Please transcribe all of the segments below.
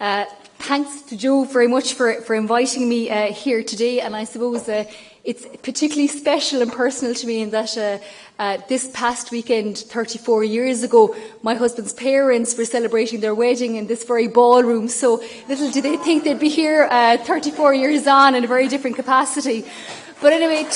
Thanks to Joe very much for inviting me here today, and I suppose it's particularly special and personal to me in that this past weekend, 34 years ago, my husband's parents were celebrating their wedding in this very ballroom, so little did they think they'd be here 34 years on in a very different capacity. But anyway,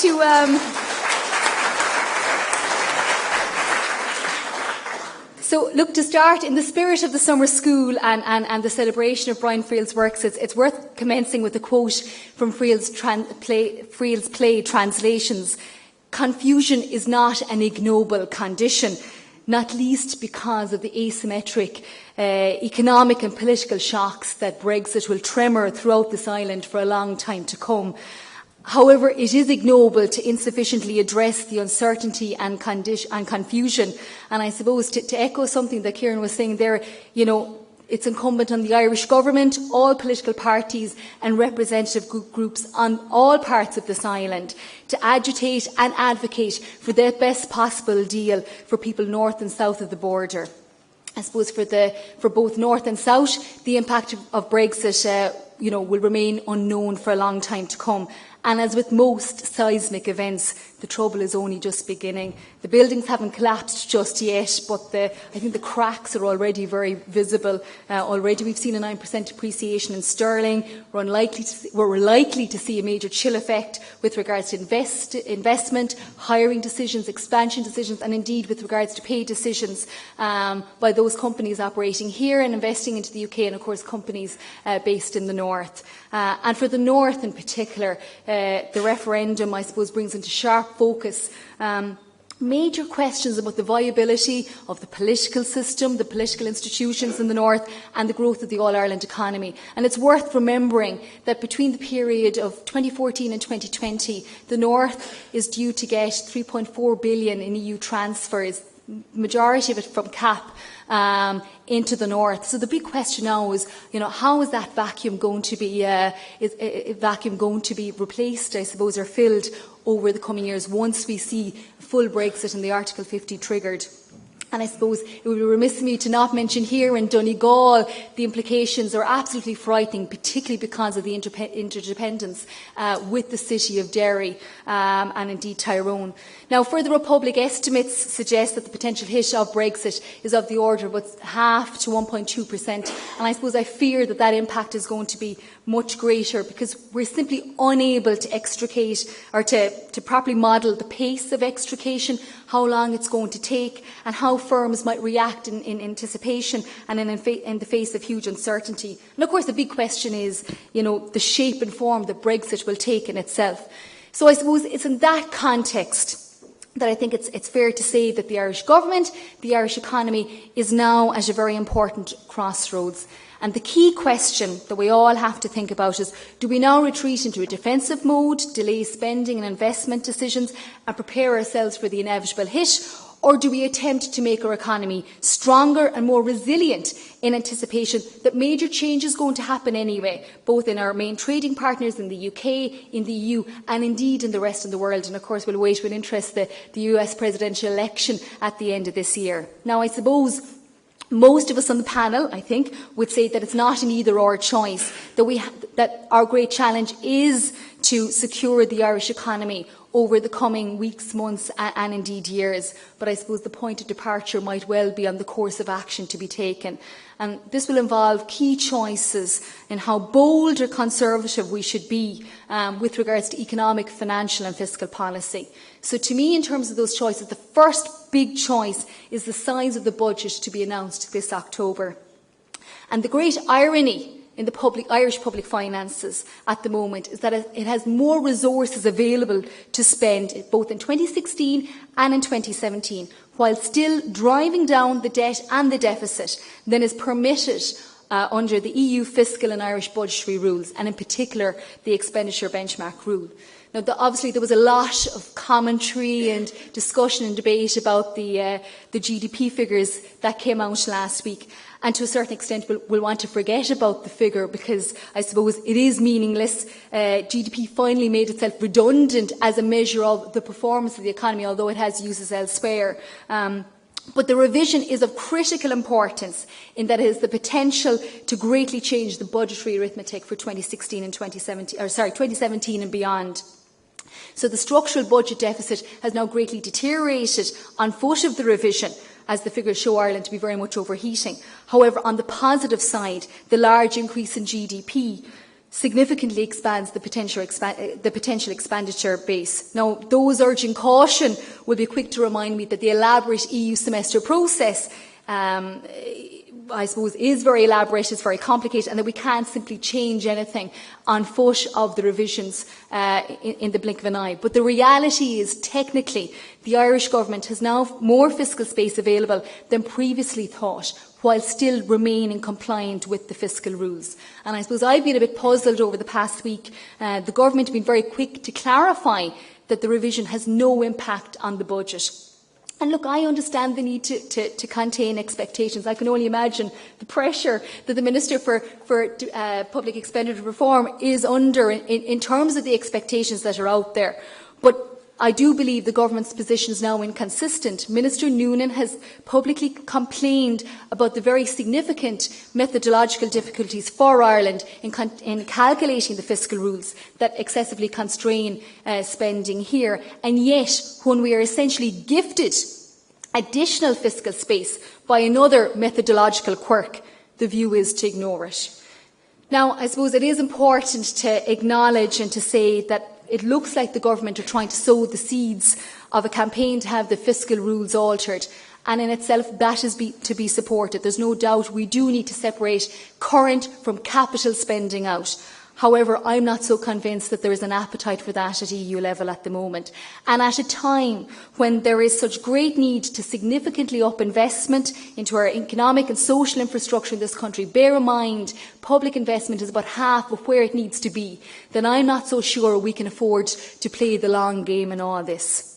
So, look, to start, in the spirit of the summer school and the celebration of Brian Friel's works, it's worth commencing with a quote from Friel's play Translations. "Confusion is not an ignoble condition, not least because of the asymmetric economic and political shocks that Brexit will tremor throughout this island for a long time to come. However, it is ignoble to insufficiently address the uncertainty and confusion." And I suppose to echo something that Kieran was saying there, it's incumbent on the Irish government, all political parties and representative groups on all parts of this island to agitate and advocate for the best possible deal for people north and south of the border. I suppose for both north and south, the impact of Brexit will remain unknown for a long time to come. And as with most seismic events, the trouble is only just beginning. The buildings haven't collapsed just yet, but I think the cracks are already very visible. Already we've seen a 9% appreciation in sterling. We're likely to see a major chill effect with regards to investment, hiring decisions, expansion decisions, and indeed with regards to pay decisions by those companies operating here and investing into the UK, and of course companies based in the north. And for the north in particular, the referendum, I suppose, brings into sharp focus major questions about the viability of the political system, the political institutions in the north, and the growth of the All-Ireland economy. And it's worth remembering that between the period of 2014 and 2020, the north is due to get $3.4 billion in EU transfers, majority of it from CAP, into the north. So the big question now is, how is that vacuum going to be replaced, I suppose, or filled over the coming years once we see full Brexit and the Article 50 triggered? And I suppose it would be remiss of me to not mention here in Donegal the implications are absolutely frightening, particularly because of the interdependence with the city of Derry and indeed Tyrone. Now, further Republic estimates suggest that the potential hit of Brexit is of the order of about 0.5% to 1.2%. And I suppose I fear that impact is going to be much greater because we're simply unable to extricate or to properly model the pace of extrication, how long it's going to take, and how firms might react in anticipation and in the face of huge uncertainty. And of course, the big question is, the shape and form that Brexit will take in itself. So I suppose it's in that context that I think it's fair to say that the Irish government, the Irish economy, is now at a very important crossroads. And the key question that we all have to think about is, do we now retreat into a defensive mode, delay spending and investment decisions, and prepare ourselves for the inevitable hit? Or do we attempt to make our economy stronger and more resilient in anticipation that major change is going to happen anyway, both in our main trading partners in the UK, in the EU, and indeed in the rest of the world? And of course, we'll wait with interest the US presidential election at the end of this year. Now, I suppose most of us on the panel, I think, would say that it's not an either-or choice, that our great challenge is to secure the Irish economy over the coming weeks, months and indeed years. But I suppose the point of departure might well be on the course of action to be taken. And this will involve key choices in how bold or conservative we should be with regards to economic, financial and fiscal policy. So to me, in terms of those choices, the first big choice is the size of the budget to be announced this October. And the great irony in the Irish public finances at the moment is that it has more resources available to spend both in 2016 and in 2017, while still driving down the debt and the deficit than is permitted under the EU fiscal and Irish budgetary rules, and in particular the expenditure benchmark rule. Now, obviously, there was a lot of commentary and discussion and debate about the GDP figures that came out last week. And to a certain extent, we'll want to forget about the figure because I suppose it is meaningless. GDP finally made itself redundant as a measure of the performance of the economy, although it has uses elsewhere. But the revision is of critical importance in that it has the potential to greatly change the budgetary arithmetic for 2016 and 2017 and beyond. So the structural budget deficit has now greatly deteriorated on foot of the revision, as the figures show Ireland to be very much overheating. However, on the positive side, the large increase in GDP significantly expands the potential expenditure base. Now, those urging caution will be quick to remind me that the elaborate EU semester process, I suppose, is very elaborate, it's very complicated, and that we can't simply change anything on foot of the revisions in the blink of an eye. But the reality is, technically, the Irish Government has now more fiscal space available than previously thought, while still remaining compliant with the fiscal rules. And I suppose I've been a bit puzzled over the past week. The Government has been very quick to clarify that the revision has no impact on the budget. And look, I understand the need to contain expectations. I can only imagine the pressure that the Minister for Public Expenditure Reform is under in terms of the expectations that are out there. But I do believe the Government's position is now inconsistent. Minister Noonan has publicly complained about the very significant methodological difficulties for Ireland in calculating the fiscal rules that excessively constrain spending here. And yet, when we are essentially gifted additional fiscal space by another methodological quirk, the view is to ignore it. Now, I suppose it is important to acknowledge and to say that it looks like the Government are trying to sow the seeds of a campaign to have the fiscal rules altered, and in itself that is to be supported. There's no doubt we do need to separate current from capital spending out. However, I'm not so convinced that there is an appetite for that at EU level at the moment. And at a time when there is such great need to significantly up investment into our economic and social infrastructure in this country, bear in mind public investment is about half of where it needs to be, then I'm not so sure we can afford to play the long game in all this.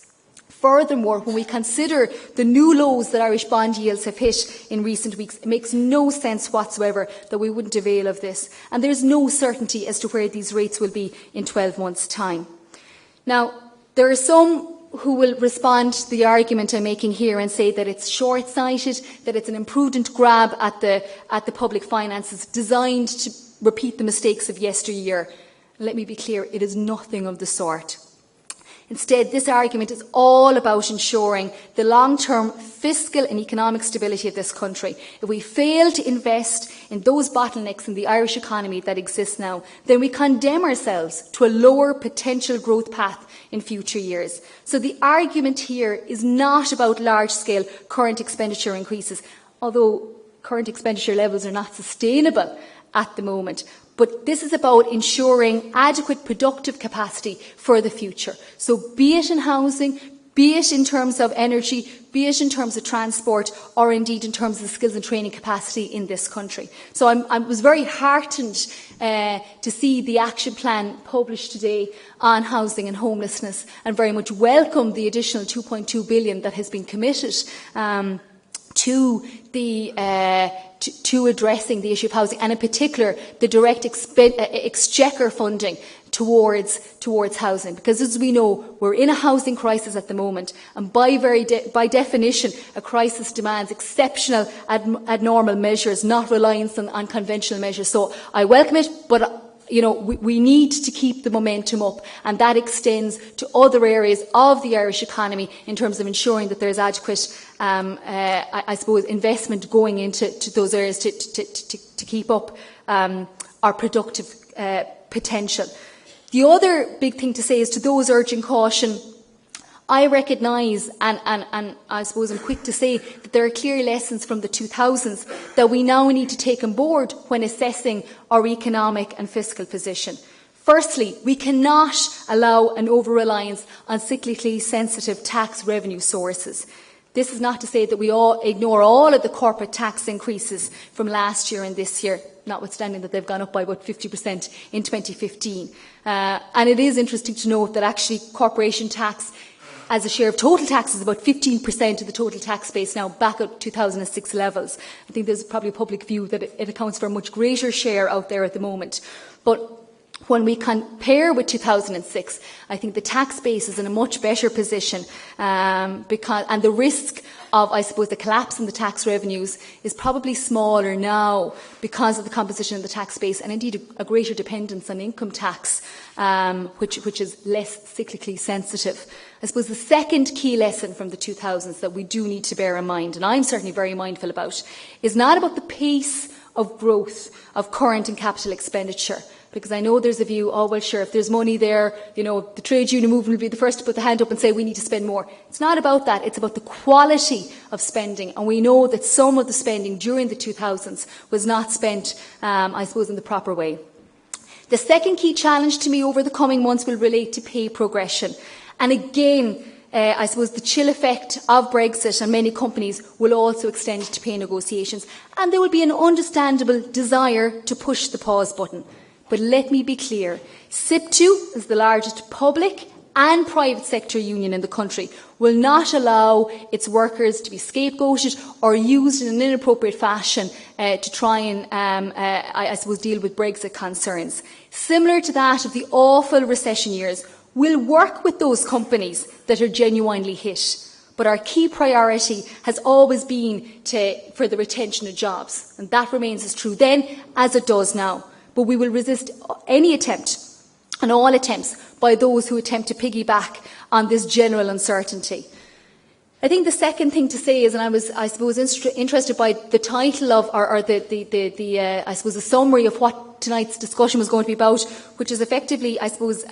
Furthermore, when we consider the new lows that Irish bond yields have hit in recent weeks, it makes no sense whatsoever that we wouldn't avail of this. And there is no certainty as to where these rates will be in 12 months' time. Now, there are some who will respond to the argument I'm making here and say that it's short-sighted, that it's an imprudent grab at the public finances designed to repeat the mistakes of yesteryear. Let me be clear, it is nothing of the sort. Instead, this argument is all about ensuring the long-term fiscal and economic stability of this country. If we fail to invest in those bottlenecks in the Irish economy that exist now, then we condemn ourselves to a lower potential growth path in future years. So the argument here is not about large-scale current expenditure increases, although current expenditure levels are not sustainable at the moment. But this is about ensuring adequate productive capacity for the future. So be it in housing, be it in terms of energy, be it in terms of transport, or indeed in terms of the skills and training capacity in this country. So I was very heartened to see the action plan published today on housing and homelessness, and very much welcome the additional 2.2 billion that has been committed to addressing the issue of housing, and in particular the direct exchequer funding towards housing, because as we know we're in a housing crisis at the moment, and by definition a crisis demands exceptional abnormal measures, not reliance on conventional measures. So I welcome it, but we need to keep the momentum up, and that extends to other areas of the Irish economy in terms of ensuring that there is adequate, I suppose, investment going into those areas to keep up our productive potential. The other big thing to say is to those urging caution, I recognise, and I suppose I'm quick to say, that there are clear lessons from the 2000s that we now need to take on board when assessing our economic and fiscal position. Firstly, we cannot allow an over-reliance on cyclically sensitive tax revenue sources. This is not to say that we all ignore all of the corporate tax increases from last year and this year, notwithstanding that they've gone up by about 50% in 2015. And it is interesting to note that actually corporation tax as a share of total tax is about 15% of the total tax base now, back at 2006 levels. I think there's probably a public view that it accounts for a much greater share out there at the moment. But when we compare with 2006, I think the tax base is in a much better position and the risk of, I suppose, the collapse in the tax revenues is probably smaller now because of the composition of the tax base and indeed a greater dependence on income tax, which is less cyclically sensitive. I suppose the second key lesson from the 2000s that we do need to bear in mind, and I'm certainly very mindful about, is not about the pace of growth of current and capital expenditure. Because I know there's a view, oh, well, sure, if there's money there, the trade union movement will be the first to put the hand up and say we need to spend more. It's not about that. It's about the quality of spending. And we know that some of the spending during the 2000s was not spent, I suppose, in the proper way. The second key challenge to me over the coming months will relate to pay progression. And again, I suppose the chill effect of Brexit and many companies will also extend to pay negotiations. And there will be an understandable desire to push the pause button. But let me be clear, SIPTU, as the largest public and private sector union in the country, will not allow its workers to be scapegoated or used in an inappropriate fashion to try and, I suppose, deal with Brexit concerns. Similar to that of the awful recession years, we'll work with those companies that are genuinely hit. But our key priority has always been for the retention of jobs. And that remains as true then as it does now. But we will resist any attempt and all attempts by those who attempt to piggyback on this general uncertainty. I think the second thing to say is, and I was, I suppose, interested by the title of, or I suppose, a summary of what tonight's discussion was going to be about, which is effectively, I suppose,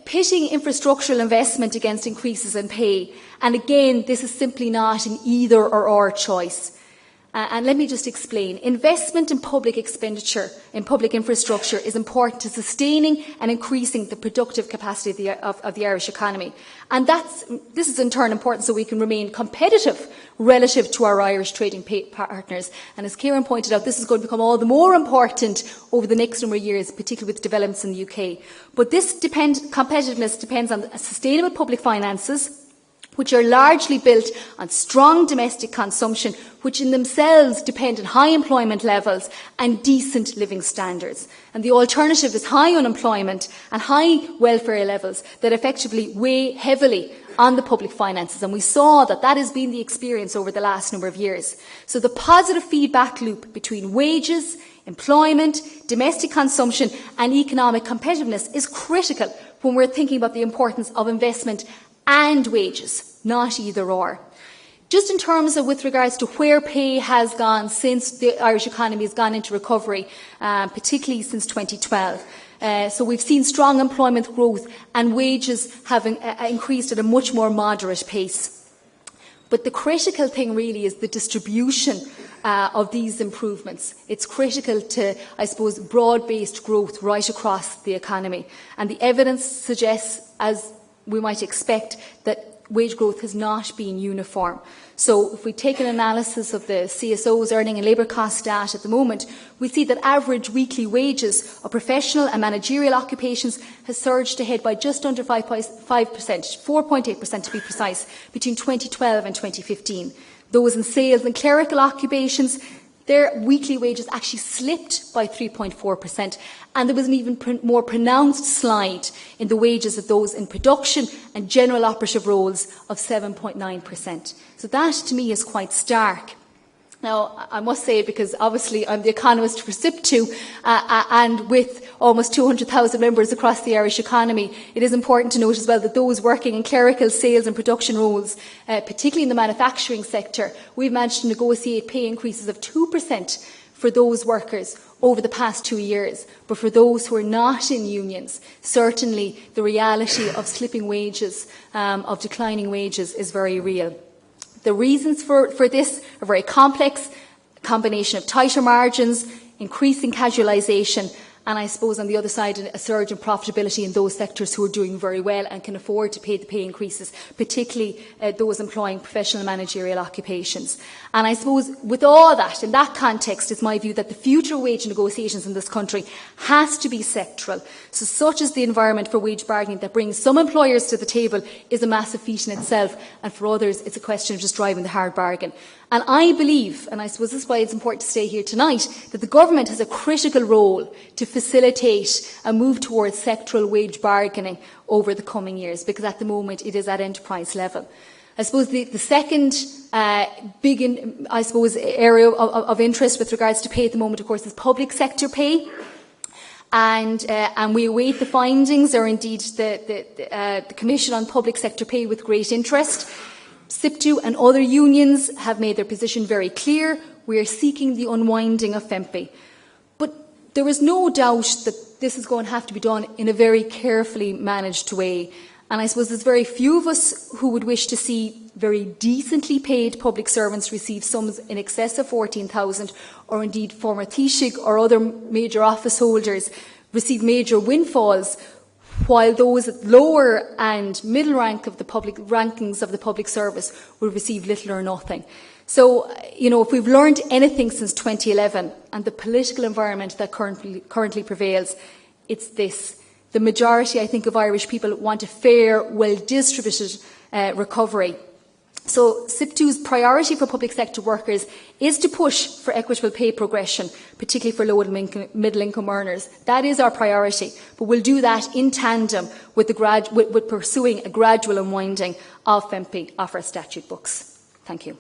pitting infrastructural investment against increases in pay. And again, this is simply not an either or choice. And let me just explain. Investment in public expenditure, in public infrastructure, is important to sustaining and increasing the productive capacity of the Irish economy. And this is in turn important so we can remain competitive relative to our Irish trading partners. And as Kieran pointed out, this is going to become all the more important over the next number of years, particularly with developments in the UK. But this competitiveness depends on sustainable public finances, which are largely built on strong domestic consumption, which in themselves depend on high employment levels and decent living standards. And the alternative is high unemployment and high welfare levels that effectively weigh heavily on the public finances. And we saw that has been the experience over the last number of years. So the positive feedback loop between wages, employment, domestic consumption and economic competitiveness is critical when we're thinking about the importance of investment and wages, not either or. Just in terms of with regards to where pay has gone since the Irish economy has gone into recovery, particularly since 2012. So we've seen strong employment growth and wages having increased at a much more moderate pace. But the critical thing really is the distribution of these improvements. It's critical to, I suppose, broad-based growth right across the economy. And the evidence suggests, as we might expect, that wage growth has not been uniform. So if we take an analysis of the CSO's earning and labour cost data at the moment, we see that average weekly wages of professional and managerial occupations has surged ahead by just under 5%, 4.8% to be precise, between 2012 and 2015. Those in sales and clerical occupations, their weekly wages actually slipped by 3.4%, and there was an even more pronounced slide in the wages of those in production and general operative roles of 7.9%. So that, to me, is quite stark. Now, I must say, because obviously I'm the economist for SIPTU, and with almost 200,000 members across the Irish economy, it is important to note as well that those working in clerical, sales and production roles, particularly in the manufacturing sector, we've managed to negotiate pay increases of 2% for those workers over the past 2 years. But for those who are not in unions, certainly the reality of slipping wages, of declining wages, is very real. The reasons for this are very complex, a combination of tighter margins, increasing casualisation, and I suppose on the other side a surge in profitability in those sectors who are doing very well and can afford to pay the pay increases, particularly those employing professional and managerial occupations. And I suppose with all that, in that context, it's my view that the future wage negotiations in this country has to be sectoral. So such as the environment for wage bargaining that brings some employers to the table is a massive feat in itself, and for others it's a question of just driving the hard bargain. And I believe, and I suppose this is why it's important to stay here tonight, that the government has a critical role to facilitate a move towards sectoral wage bargaining over the coming years, because at the moment it is at enterprise level. I suppose the second big area of interest with regards to pay at the moment, of course, is public sector pay. And we await the findings, or indeed the Commission on Public Sector Pay, with great interest. SIPTU and other unions have made their position very clear. We are seeking the unwinding of FEMPE. But there is no doubt that this is going to have to be done in a very carefully managed way. And I suppose there's very few of us who would wish to see very decently paid public servants receive sums in excess of 14,000, or indeed former Taoiseach or other major office holders receive major windfalls, while those at lower and middle rankings of the public service will receive little or nothing. So, if we've learned anything since 2011 and the political environment that currently prevails, it's this. The majority, I think, of Irish people want a fair, well-distributed recovery. So SIPTU's priority for public sector workers is to push for equitable pay progression, particularly for low and middle income earners. That is our priority, but we'll do that in tandem with pursuing a gradual unwinding of FEMPE off our statute books. Thank you.